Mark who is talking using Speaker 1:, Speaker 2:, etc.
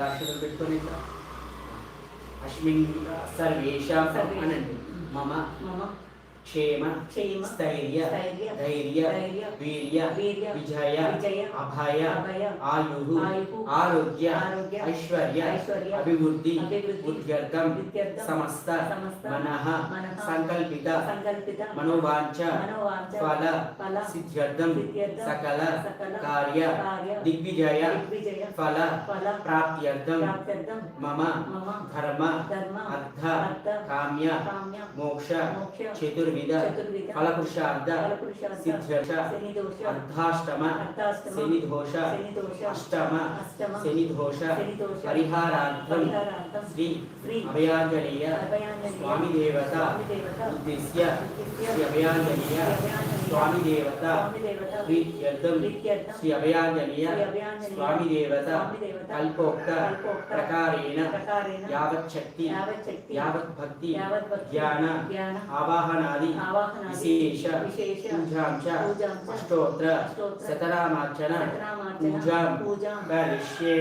Speaker 1: మంగళాక్షరం పెట్టుకొని అస్మిన్ సర్వేషాం అనండి. మమ क्षेम स्थैर्य धैर्य वीर्य विजय अभय आयु आरोग्य ऐश्वर्य अभिवृद्धि बुद्ध्यर्थम समस्त मनः संकल्पित मनोवांच फल सिद्ध्यर्थम सकल कार्य दिग्विजय फल प्राप्त्यर्थम मम धर्म अर्थ काम्य मोक्ष चतुर्विध फलपुरुषार्थ सिद्ध्यर्थ अर्धाष्टम शनिदोष अष्टम शनिदोष परिहारार्थम श्री अभयांजनेय स्वामी देवता उद्देश्य श्री अभयांजनेय स्वामी देवता प्रीत्यर्थम श्री अभयांजनेय स्वामी देवता कल्पोक्त प्रकारेण यावच्छक्ति यावद्भक्ति ज्ञान आवाहनादि विशेष पूजांच अष्टोत्र शतनामार्चन पूजां करिष्ये।